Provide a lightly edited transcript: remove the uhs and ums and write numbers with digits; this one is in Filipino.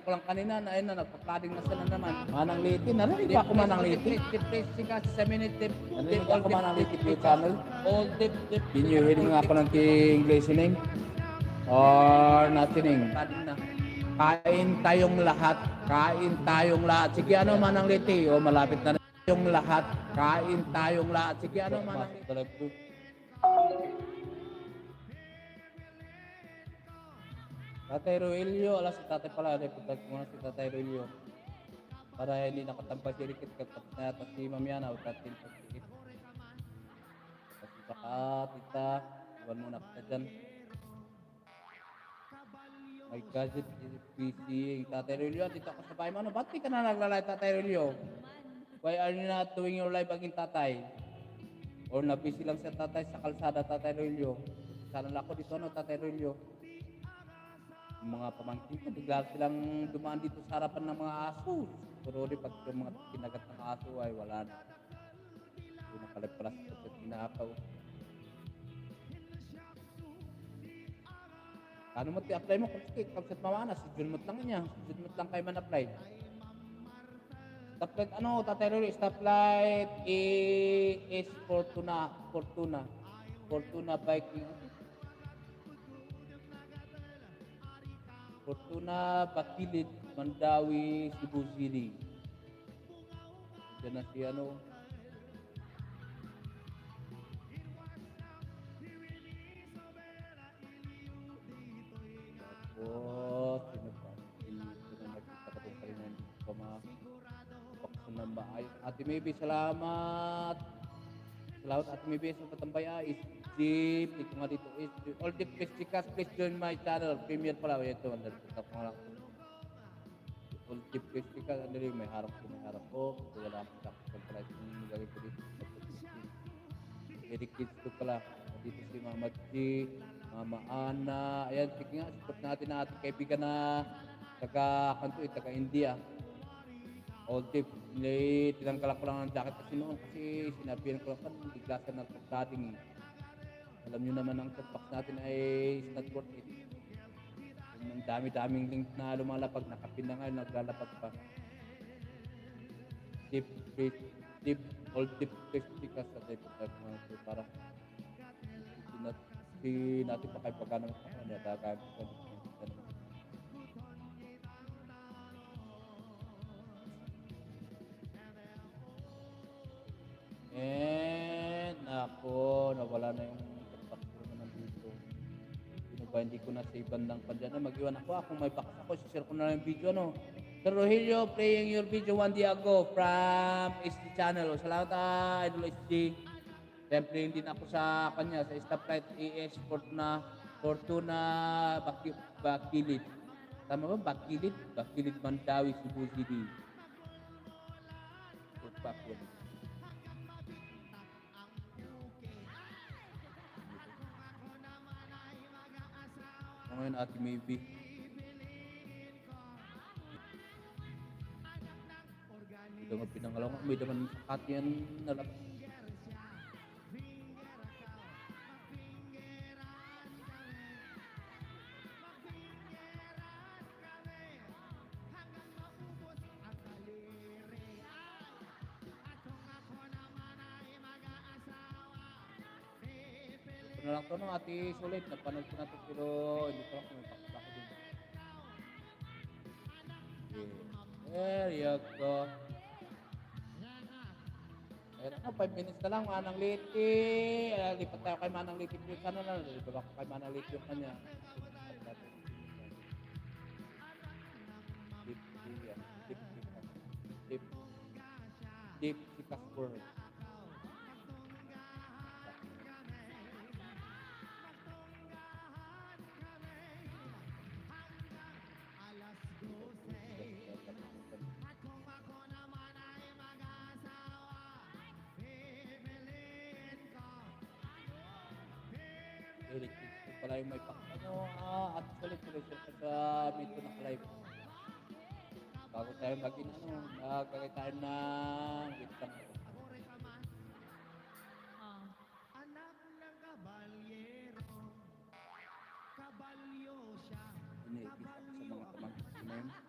ko lang kanina na ayun na nagpa-flooding na sila naman. Manang Liti, narinig ba ako Manang Liti? Deep kasi sa minute deep. Narinig ba ako Manang Liti po channel? All deep. Can you hearing nga ako ng English listening? Or nothing? Kain tayong lahat. Sige ano Manang Liti? O malapit na yung lahat. Kain tayong lahat. Sige ano Manang Liti? Tatay Roelio, alas si tatay pala, reputat ko na si tatay Roelio. Para hindi nakatampay si Rikit kapag na yata si Mamiana o tatin sa sikit. Kasi saka, tita, iwan muna kita dyan. My gadget is PC. Tatay Roelio, dito ako sa bahay mo. Ano, ba't di ka na naglalay, tatay Roelio? Why are you not doing your live aging tatay? Or na-busy lang sa tatay sa kalsada, tatay Roelio? Sana lang ako dito, ano, tatay Roelio? Mga pamangkin ko, bigla silang dumaan dito sa harapan ng mga aso. Pero pag yung mga kinagat ng aso ay wala na. Hindi na kalagpalas sa tinakaw. Ano mo ti-apply mo? Kapsat mamana, si Junmot lang niya. Si Junmot lang kayo man-apply. Stoplight, ano, Tatay Rory? Stoplight is Fortuna biking. Fortuna, Bakilid, Mandawi, Cebu City. Diyan na si ano. Tapos, sino pa? Ito na nagkita ka doon kanina. Hindi pa mapaksan ng maayos. Ate Maybe, salamat. Salamat Ate Maybe sa patambaya. Is Jeep. Ito nga dito. Is all the please join my channel. Premier pala. Ito, andito ko lang. All the please andali, may harap ko. Ito wala akong sakit pala. Itong gawin ko dito. Eric Kids ko pala. Dito si Mama G, Mama Ana. Ayan, sige nga, support natin ang ating kaibigan na taga-kanto, taga-India. All tip, tinanggalan ko lang ng jacket kasi noon kasi sinabihan ko lang hindi klasa nagpagdating. Alam nyo naman ang setbox natin ay is not worth it. Ang dami-daming link na lumalapag, nakapin na nga, naglalapag pa. All tip, kasi sa type of para natin pa kayo pagkano sa kanya dagag and ako nawala na yung pagpapuro na nandito. Sino ba hindi ko na save ng pandyan na mag-iwan akong may bakas ako, share ko na lang yung video ano. Sir Rogelio playing your video one day ago from SD channel. Salamat Idol SD. Siyempre hindi na ako sa kanya, sa stoplight AS Fortuna Bakilid. Tama ba? Bakilid Mandawi, Cebu City. Bakilid. Ngayon Ate Maybe. Ito nga pinangalaw ko. May daman sa yan nalap. Na lang to no, Ate Sulit, napanood ko na to pero hindi ko lang may pakita ko din. There you go. Ayun na, 5 minutes na lang, Manang Liti. Lipat tayo kay Manang Liti. Ano na, lipat ako kay Manang Liti yung kanya. Deep Sikas World. Eric Kids pala yung may at sulit ka sa Mito na live. Bago tayo maging gagawin tayo ng witang. Anak ng kabalyero, kabalyo siya. Ini, isa sa mga tamang